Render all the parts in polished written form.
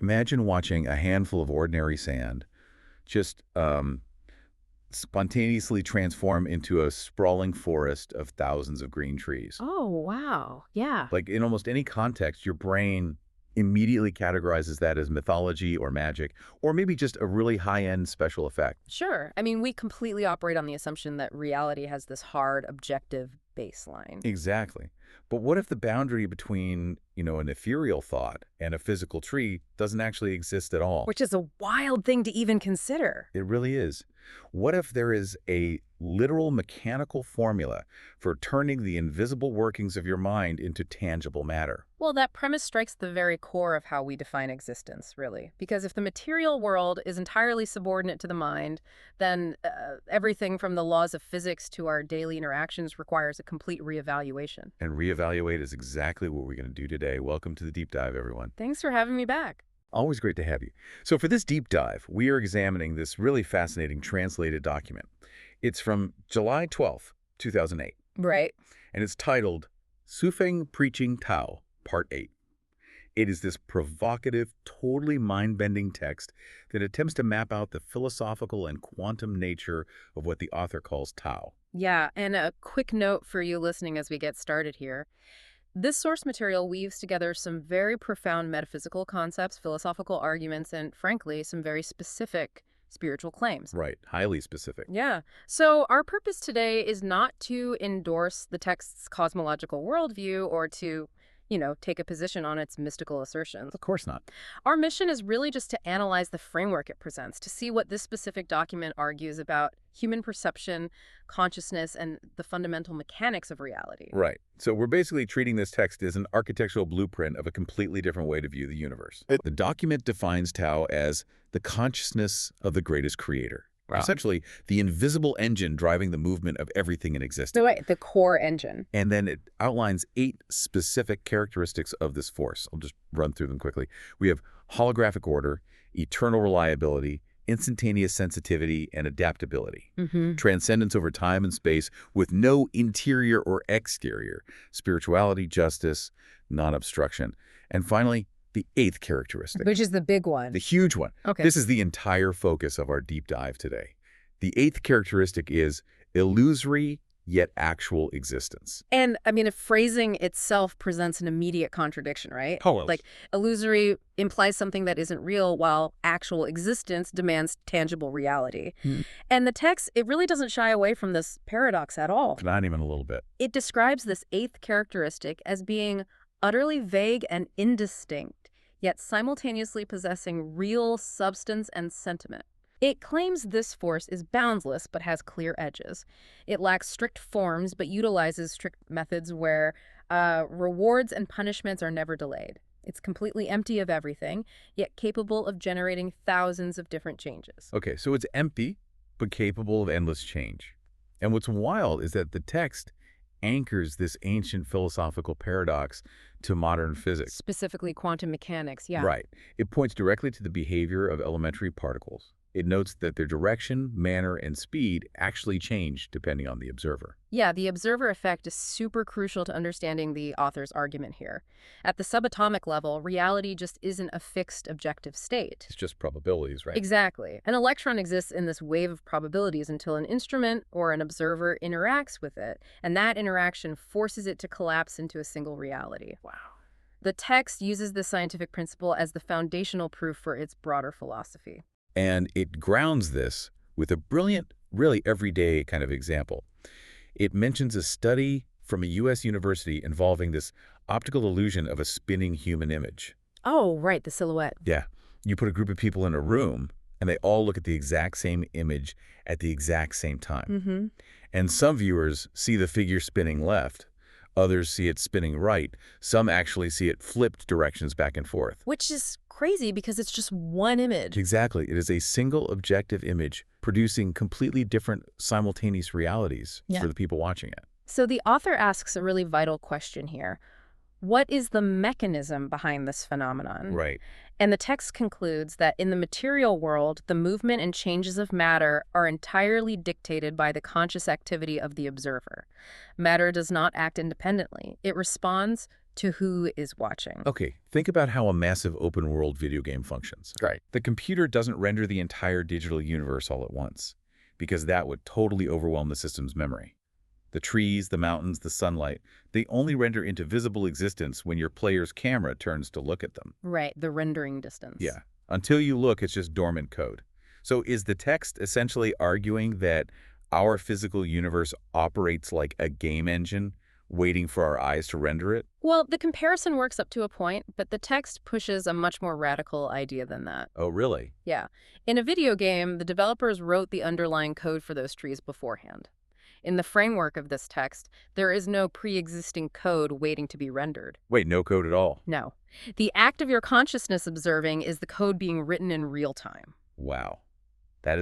Imagine watching a handful of ordinary sand just spontaneously transform into a sprawling forest of thousands of green trees. Oh, wow. Yeah. Like in almost any context, your brain immediately categorizes that as mythology or magic, or maybe just a really high-end special effect. Sure. I mean, we completely operate on the assumption that reality has this hard, objective baseline. Exactly. But what if the boundary between, an ethereal thought and a physical tree doesn't actually exist at all? Which is a wild thing to even consider. It really is. What if there is a literal mechanical formula for turning the invisible workings of your mind into tangible matter? Well, that premise strikes the very core of how we define existence, really. Because if the material world is entirely subordinate to the mind, then everything from the laws of physics to our daily interactions requires a complete reevaluation. And reevaluate is exactly what we're going to do today. Welcome to the deep dive, everyone. Thanks for having me back. Always great to have you. So for this deep dive, we are examining this really fascinating translated document. It's from July 12th, 2008, Right. and it's titled Sufeng Preaching Tao, Part 8. It is this provocative, totally mind-bending text that attempts to map out the philosophical and quantum nature of what the author calls Tao. Yeah, and a quick note for you listening as we get started here. This source material weaves together some very profound metaphysical concepts, philosophical arguments, and frankly, some very specific spiritual claims. Right, highly specific. Yeah. So our purpose today is not to endorse the text's cosmological worldview or to, take a position on its mystical assertions. Of course not. Our mission is really just to analyze the framework it presents, to see what this specific document argues about human perception, consciousness, and the fundamental mechanics of reality. Right. So we're basically treating this text as an architectural blueprint of a completely different way to view the universe. The document defines Tao as the consciousness of the greatest creator. Wow. Essentially, the invisible engine driving the movement of everything in existence. So wait, the core engine. And then it outlines 8 specific characteristics of this force. I'll just run through them quickly. We have holographic order, eternal reliability, instantaneous sensitivity, and adaptability. Transcendence over time and space with no interior or exterior. Spirituality, justice, non-obstruction. And finally, the 8th characteristic. Which is the big one. The huge one. Okay. This is the entire focus of our deep dive today. The 8th characteristic is illusory yet actual existence. And, I mean, if phrasing itself presents an immediate contradiction, right? Totally. Like, illusory implies something that isn't real, while actual existence demands tangible reality. And the text, it really doesn't shy away from this paradox at all. Not even a little bit. It describes this 8th characteristic as being utterly vague and indistinct, yet simultaneously possessing real substance and sentiment. It claims this force is boundless but has clear edges. It lacks strict forms but utilizes strict methods where rewards and punishments are never delayed. It's completely empty of everything, yet capable of generating thousands of different changes. Okay, so it's empty, but capable of endless change. And what's wild is that the text anchors this ancient philosophical paradox to modern physics. Specifically quantum mechanics, yeah. Right. It points directly to the behavior of elementary particles. It notes that their direction, manner, and speed actually change depending on the observer. Yeah, the observer effect is super crucial to understanding the author's argument here. At the subatomic level, reality just isn't a fixed objective state. It's just probabilities, right? Exactly. An electron exists in this wave of probabilities until an instrument or an observer interacts with it, and that interaction forces it to collapse into a single reality. Wow. The text uses this scientific principle as the foundational proof for its broader philosophy. And it grounds this with a brilliant, really everyday kind of example. It mentions a study from a U.S. university involving this optical illusion of a spinning human image. Oh, right, the silhouette. Yeah. You put a group of people in a room, and they all look at the exact same image at the exact same time. And some viewers see the figure spinning left. Others see it spinning right. Some actually see it flipped directions back and forth. Which is crazy because it's just one image. Exactly. It is a single objective image producing completely different simultaneous realities for the people watching it. So the author asks a really vital question here. What is the mechanism behind this phenomenon? Right. And the text concludes that in the material world, the movement and changes of matter are entirely dictated by the conscious activity of the observer. Matter does not act independently. It responds to who is watching. Okay, think about how a massive open-world video game functions. Right. The computer doesn't render the entire digital universe all at once, because that would totally overwhelm the system's memory. The trees, the mountains, the sunlight, they only render into visible existence when your player's camera turns to look at them. Right, the rendering distance. Yeah. Until you look, it's just dormant code. So is the text essentially arguing that our physical universe operates like a game engine, waiting for our eyes to render it? Well, the comparison works up to a point, but the text pushes a much more radical idea than that. Oh, really? Yeah. In a video game, the developers wrote the underlying code for those trees beforehand. In the framework of this text, there is no pre-existing code waiting to be rendered. Wait, no code at all? No. The act of your consciousness observing is the code being written in real time. Wow. That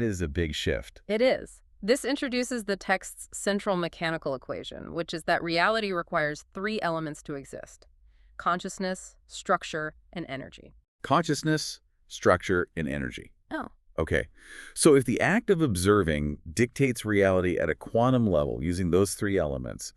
is a big shift. It is. This introduces the text's central mechanical equation, which is that reality requires three elements to exist: consciousness, structure, and energy. Consciousness, structure, and energy. Oh. Okay. So if the act of observing dictates reality at a quantum level using those three elements,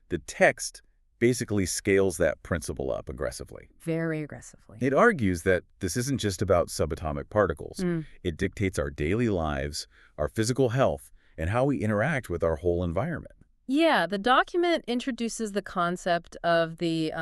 the text basically scales that principle up aggressively. Very aggressively. It argues that this isn't just about subatomic particles. Mm. It dictates our daily lives, our physical health, and how we interact with our whole environment. Yeah, the document introduces the concept of the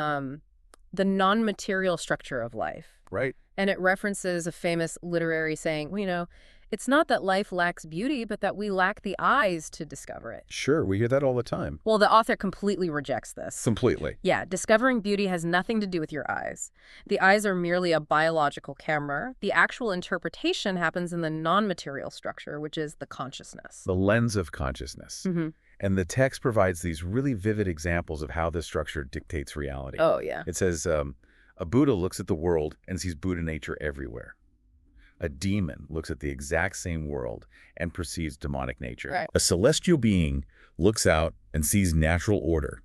non-material structure of life. Right. And it references a famous literary saying, well, it's not that life lacks beauty, but that we lack the eyes to discover it. Sure, we hear that all the time. Well, the author completely rejects this. Completely. Yeah, discovering beauty has nothing to do with your eyes. The eyes are merely a biological camera. The actual interpretation happens in the non-material structure, which is the consciousness. The lens of consciousness. Mm-hmm. And the text provides these really vivid examples of how this structure dictates reality. Oh, yeah. It says, a Buddha looks at the world and sees Buddha nature everywhere. A demon looks at the exact same world and perceives demonic nature. Right. A celestial being looks out and sees natural order.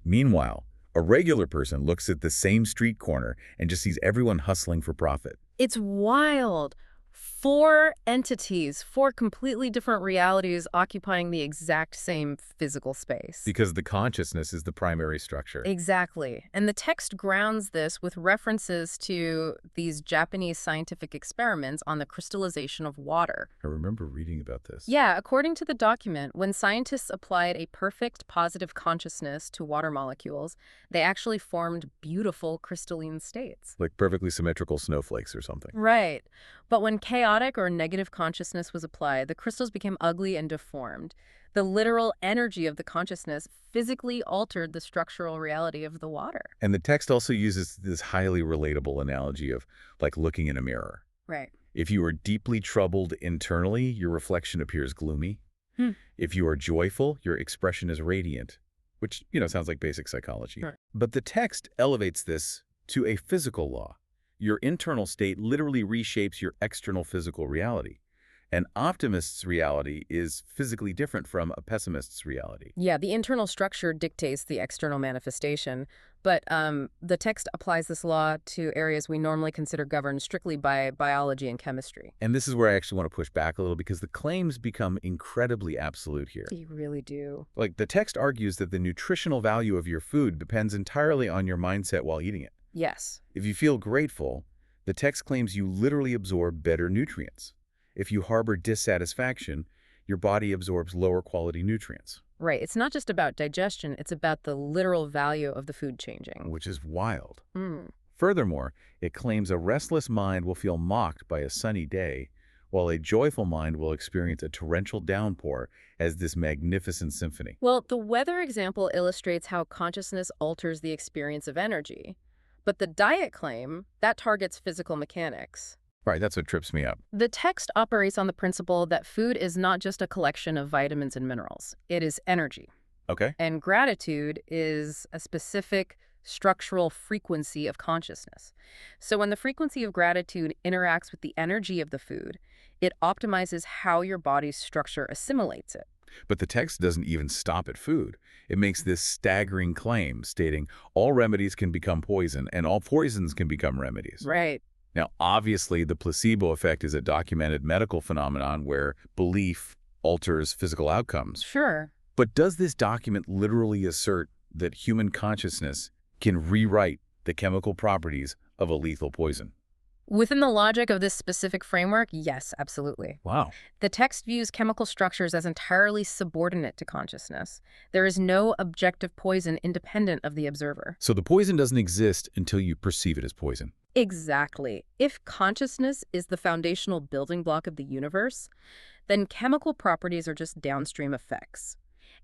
Meanwhile, a regular person looks at the same street corner and just sees everyone hustling for profit. It's wild. Four entities, four completely different realities occupying the exact same physical space. Because the consciousness is the primary structure. Exactly. And the text grounds this with references to these Japanese scientific experiments on the crystallization of water. I remember reading about this. Yeah, according to the document, when scientists applied a perfect positive consciousness to water molecules, they actually formed beautiful crystalline states. Like perfectly symmetrical snowflakes or something. Right. But when chaotic or negative consciousness was applied, the crystals became ugly and deformed. The literal energy of the consciousness physically altered the structural reality of the water. And the text also uses this highly relatable analogy of like looking in a mirror. Right. If you are deeply troubled internally, your reflection appears gloomy. If you are joyful, your expression is radiant, which, sounds like basic psychology. Right. But the text elevates this to a physical law. Your internal state literally reshapes your external physical reality. An optimist's reality is physically different from a pessimist's reality. Yeah, the internal structure dictates the external manifestation, but the text applies this law to areas we normally consider governed strictly by biology and chemistry. And this is where I actually want to push back a little because the claims become incredibly absolute here. They really do. Like the text argues that the nutritional value of your food depends entirely on your mindset while eating it. Yes. If you feel grateful, the text claims you literally absorb better nutrients. If you harbor dissatisfaction, your body absorbs lower quality nutrients. Right. It's not just about digestion. It's about the literal value of the food changing. Which is wild. Mm. Furthermore, it claims a restless mind will feel mocked by a sunny day, while a joyful mind will experience a torrential downpour as this magnificent symphony. Well, the weather example illustrates how consciousness alters the experience of energy. But the diet claim, that targets physical mechanics. Right, that's what trips me up. The text operates on the principle that food is not just a collection of vitamins and minerals. It is energy. Okay. And gratitude is a specific structural frequency of consciousness. So when the frequency of gratitude interacts with the energy of the food, it optimizes how your body's structure assimilates it. But the text doesn't even stop at food. It makes this staggering claim stating all remedies can become poison and all poisons can become remedies. Right. Now, obviously, the placebo effect is a documented medical phenomenon where belief alters physical outcomes. Sure. But does this document literally assert that human consciousness can rewrite the chemical properties of a lethal poison. Within the logic of this specific framework, yes, absolutely. Wow. The text views chemical structures as entirely subordinate to consciousness. There is no objective poison independent of the observer. So the poison doesn't exist until you perceive it as poison. Exactly. If consciousness is the foundational building block of the universe, then chemical properties are just downstream effects.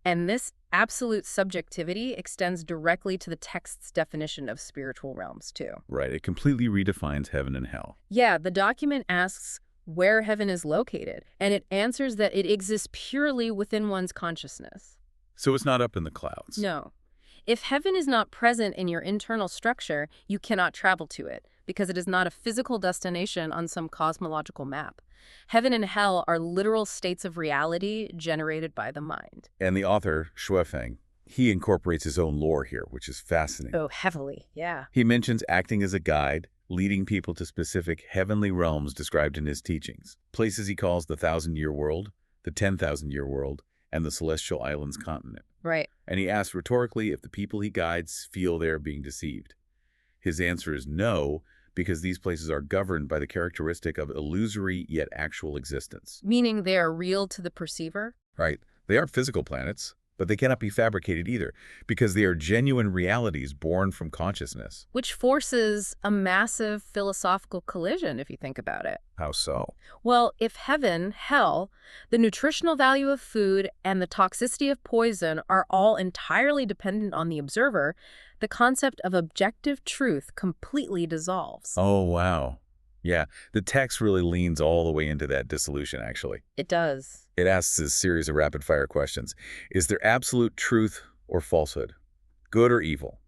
And this absolute subjectivity extends directly to the text's definition of spiritual realms, too. Right. It completely redefines heaven and hell. Yeah, the document asks where heaven is located, and it answers that it exists purely within one's consciousness. So it's not up in the clouds. No. If heaven is not present in your internal structure, you cannot travel to it, because it is not a physical destination on some cosmological map. Heaven and hell are literal states of reality generated by the mind. And the author, Shuefeng, he incorporates his own lore here, which is fascinating. Oh, heavily, yeah. He mentions acting as a guide, leading people to specific heavenly realms described in his teachings. Places he calls the 1,000-year world, the 10,000-year world, and the Celestial Islands continent. Right. And he asks rhetorically if the people he guides feel they are being deceived. His answer is no, because these places are governed by the characteristic of illusory yet actual existence. Meaning they are real to the perceiver? Right. They aren't physical planets, but they cannot be fabricated either, because they are genuine realities born from consciousness. Which forces a massive philosophical collision, if you think about it. How so? Well, if heaven, hell, the nutritional value of food, and the toxicity of poison are all entirely dependent on the observer, the concept of objective truth completely dissolves. Oh, wow. Yeah, the text really leans all the way into that dissolution, actually. It does. It asks a series of rapid-fire questions. Is there absolute truth or falsehood? Good or evil?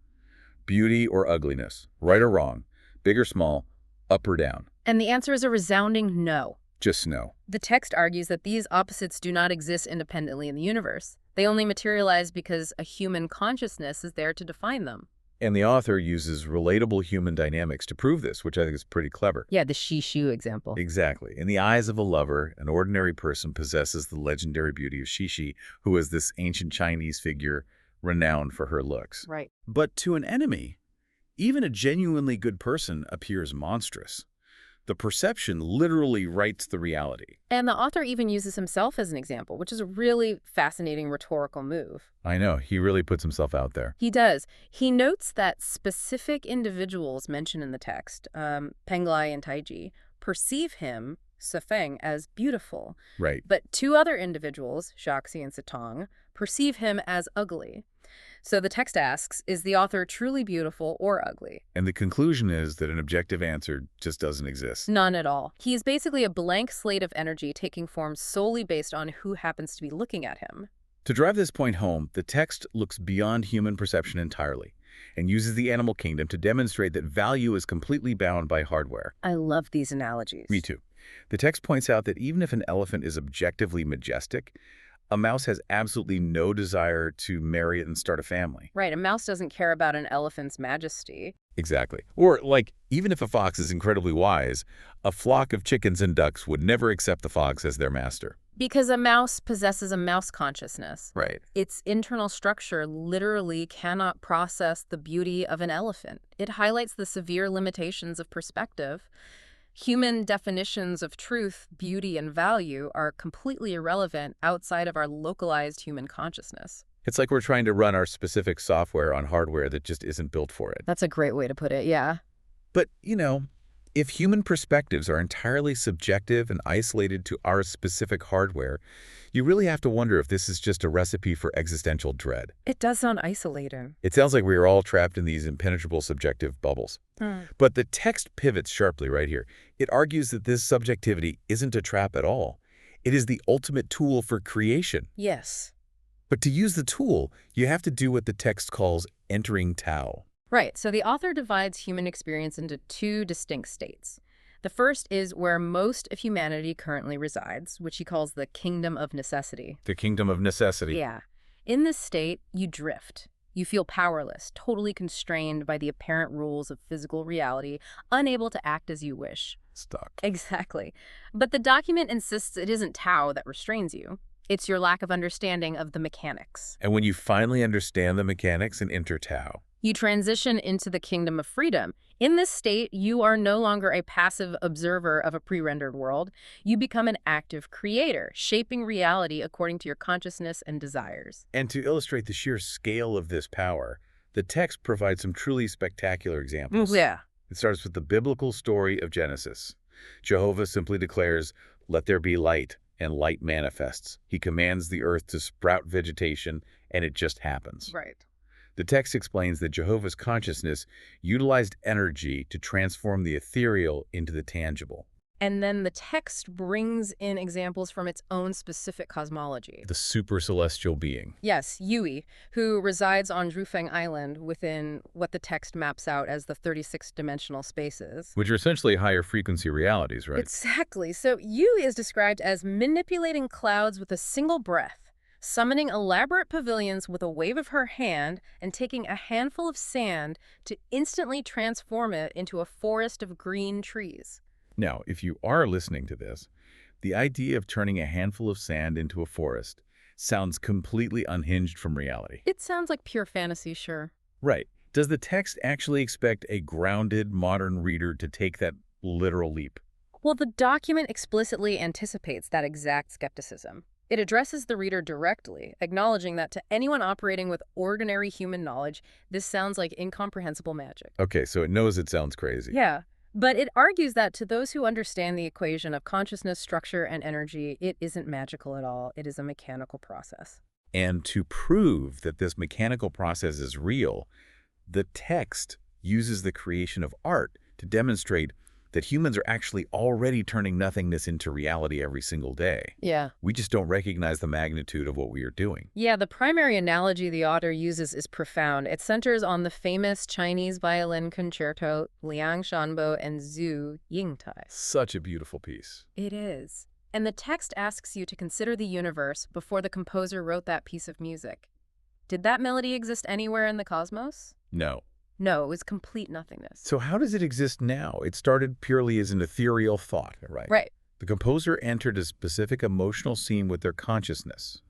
Beauty or ugliness? Right or wrong? Big or small? Up or down? And the answer is a resounding no. Just no. The text argues that these opposites do not exist independently in the universe. They only materialize because a human consciousness is there to define them. And the author uses relatable human dynamics to prove this, which I think is pretty clever. Yeah, the Shishu example. Exactly. In the eyes of a lover, an ordinary person possesses the legendary beauty of Shishi, who is this ancient Chinese figure renowned for her looks. Right. But to an enemy, even a genuinely good person appears monstrous. The perception literally writes the reality. And the author even uses himself as an example, which is a really fascinating rhetorical move. I know, he really puts himself out there. He does. He notes that specific individuals mentioned in the text, Penglai and Taiji, perceive him, Sefeng, as beautiful. Right. But two other individuals, Shaxi and Sitong, perceive him as ugly. So the text asks, is the author truly beautiful or ugly? And the conclusion is that an objective answer just doesn't exist. None at all. He is basically a blank slate of energy taking form solely based on who happens to be looking at him. To drive this point home, the text looks beyond human perception entirely and uses the animal kingdom to demonstrate that value is completely bound by hardware. I love these analogies. Me too. The text points out that even if an elephant is objectively majestic, a mouse has absolutely no desire to marry it and start a family. Right, a mouse doesn't care about an elephant's majesty. Exactly. Or, like, even if a fox is incredibly wise, a flock of chickens and ducks would never accept the fox as their master. Because a mouse possesses a mouse consciousness. Right. Its internal structure literally cannot process the beauty of an elephant. It highlights the severe limitations of perspective. Human definitions of truth, beauty, and value are completely irrelevant outside of our localized human consciousness. It's like we're trying to run our specific software on hardware that just isn't built for it. That's a great way to put it, yeah. But, you know, if human perspectives are entirely subjective and isolated to our specific hardware, you really have to wonder if this is just a recipe for existential dread. It does sound isolating. It sounds like we are all trapped in these impenetrable subjective bubbles. But the text pivots sharply right here. It argues that this subjectivity isn't a trap at all. It is the ultimate tool for creation. Yes. But to use the tool, you have to do what the text calls entering Tao. Right, so the author divides human experience into two distinct states. The first is where most of humanity currently resides, which he calls the kingdom of necessity. The kingdom of necessity. Yeah. In this state, you drift. You feel powerless, totally constrained by the apparent rules of physical reality, unable to act as you wish. Stuck. Exactly. But the document insists it isn't Tao that restrains you. It's your lack of understanding of the mechanics. And when you finally understand the mechanics and enter Tao, You transition into the kingdom of freedom. In this state, you are no longer a passive observer of a pre-rendered world. You become an active creator, shaping reality according to your consciousness and desires. And to illustrate the sheer scale of this power, the text provides some truly spectacular examples. Yeah. It starts with the biblical story of Genesis. Jehovah simply declares, "Let there be light," and light manifests. He commands the earth to sprout vegetation, and it just happens. Right. The text explains that Jehovah's consciousness utilized energy to transform the ethereal into the tangible. And then the text brings in examples from its own specific cosmology. The super-celestial being. Yes, Yui, who resides on Lifechanyuan Island within what the text maps out as the 36-dimensional spaces. Which are essentially higher frequency realities, right? Exactly. So Yui is described as manipulating clouds with a single breath, summoning elaborate pavilions with a wave of her hand, and taking a handful of sand to instantly transform it into a forest of green trees. Now, if you are listening to this, the idea of turning a handful of sand into a forest sounds completely unhinged from reality. It sounds like pure fantasy, sure. Right. Does the text actually expect a grounded, modern reader to take that literal leap? Well, the document explicitly anticipates that exact skepticism. It addresses the reader directly, acknowledging that to anyone operating with ordinary human knowledge, this sounds like incomprehensible magic. Okay, so it knows it sounds crazy. Yeah, but it argues that to those who understand the equation of consciousness, structure, and energy, it isn't magical at all. It is a mechanical process. And to prove that this mechanical process is real, the text uses the creation of art to demonstrate that humans are actually already turning nothingness into reality every single day. Yeah. We just don't recognize the magnitude of what we are doing. Yeah, the primary analogy the author uses is profound. It centers on the famous Chinese violin concerto Liang Shanbo and Zhu Yingtai. Such a beautiful piece. It is. And the text asks you to consider the universe before the composer wrote that piece of music. Did that melody exist anywhere in the cosmos? No. No, it was complete nothingness. So how does it exist now? It started purely as an ethereal thought, right? Right. The composer entered a specific emotional scene with their consciousness.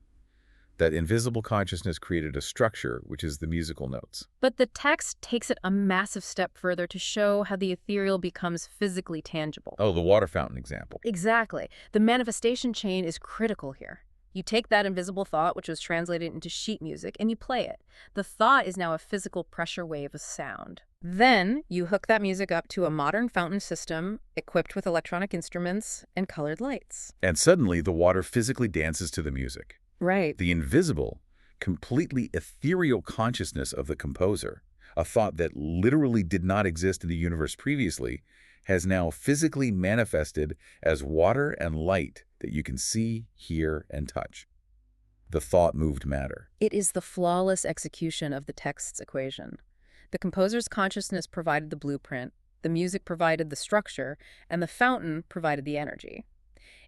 That invisible consciousness created a structure, which is the musical notes. But the text takes it a massive step further to show how the ethereal becomes physically tangible. Oh, the water fountain example. Exactly. The manifestation chain is critical here. You take that invisible thought, which was translated into sheet music, and you play it. The thought is now a physical pressure wave of sound. Then you hook that music up to a modern fountain system equipped with electronic instruments and colored lights. And suddenly the water physically dances to the music. Right. The invisible, completely ethereal consciousness of the composer, a thought that literally did not exist in the universe previously, has now physically manifested as water and light that you can see, hear, and touch. The thought moved matter. It is the flawless execution of the text's equation. The composer's consciousness provided the blueprint, the music provided the structure, and the fountain provided the energy.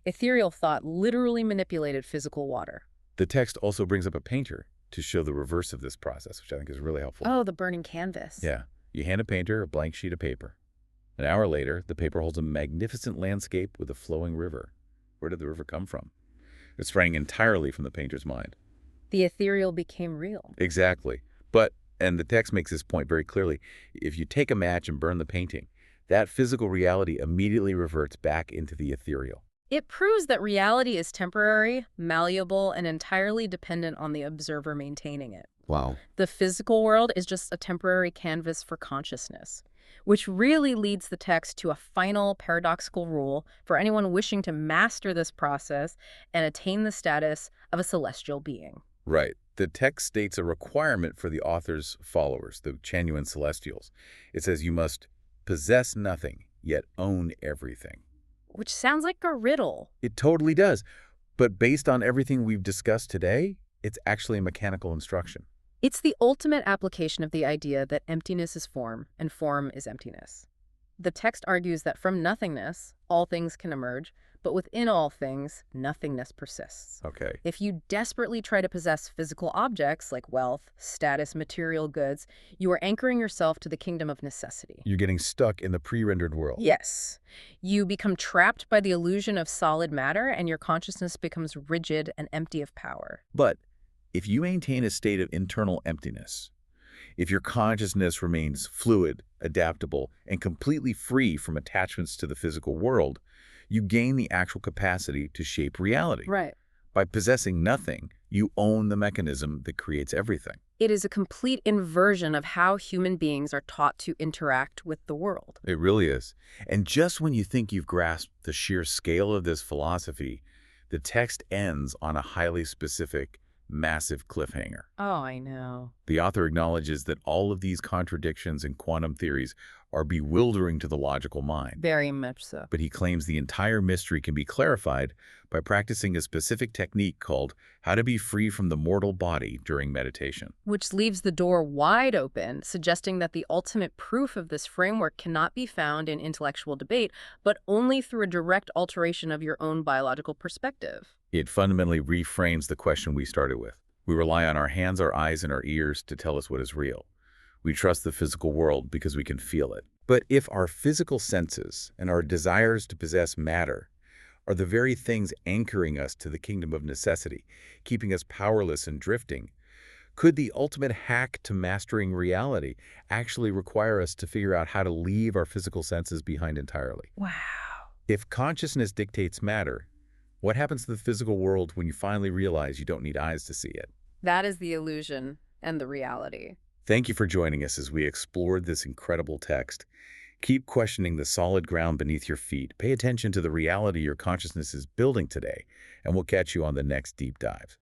Ethereal thought literally manipulated physical water. The text also brings up a painter to show the reverse of this process, which I think is really helpful. Oh, the burning canvas. Yeah. You hand a painter a blank sheet of paper. An hour later, the paper holds a magnificent landscape with a flowing river. Where did the river come from? It sprang entirely from the painter's mind. The ethereal became real. Exactly. But, and the text makes this point very clearly, if you take a match and burn the painting, that physical reality immediately reverts back into the ethereal. It proves that reality is temporary, malleable, and entirely dependent on the observer maintaining it. Wow. The physical world is just a temporary canvas for consciousness, which really leads the text to a final paradoxical rule for anyone wishing to master this process and attain the status of a celestial being. Right. The text states a requirement for the author's followers, the Chanyuan celestials. It says you must possess nothing, yet own everything. Which sounds like a riddle. It totally does. But based on everything we've discussed today, it's actually a mechanical instruction. It's the ultimate application of the idea that emptiness is form and form is emptiness. The text argues that from nothingness, all things can emerge, but within all things, nothingness persists. Okay. If you desperately try to possess physical objects like wealth, status, material goods, you are anchoring yourself to the kingdom of necessity. You're getting stuck in the pre-rendered world. Yes. You become trapped by the illusion of solid matter, and your consciousness becomes rigid and empty of power. But if you maintain a state of internal emptiness, If your consciousness remains fluid, adaptable, and completely free from attachments to the physical world, you gain the actual capacity to shape reality. Right. By possessing nothing, you own the mechanism that creates everything. It is a complete inversion of how human beings are taught to interact with the world. It really is. And just when you think you've grasped the sheer scale of this philosophy, the text ends on a highly specific, massive cliffhanger. Oh, I know. The author acknowledges that all of these contradictions in quantum theories are bewildering to the logical mind, Very much so. but he claims the entire mystery can be clarified by practicing a specific technique called how to be free from the mortal body during meditation. Which leaves the door wide open, suggesting that the ultimate proof of this framework cannot be found in intellectual debate, but only through a direct alteration of your own biological perspective. It fundamentally reframes the question we started with. We rely on our hands, our eyes, and our ears to tell us what is real. We trust the physical world because we can feel it. But if our physical senses and our desires to possess matter are the very things anchoring us to the kingdom of necessity, keeping us powerless and drifting, could the ultimate hack to mastering reality actually require us to figure out how to leave our physical senses behind entirely? Wow. If consciousness dictates matter, what happens to the physical world when you finally realize you don't need eyes to see it? That is the illusion and the reality. Thank you for joining us as we explored this incredible text. Keep questioning the solid ground beneath your feet. Pay attention to the reality your consciousness is building today, and we'll catch you on the next deep dive.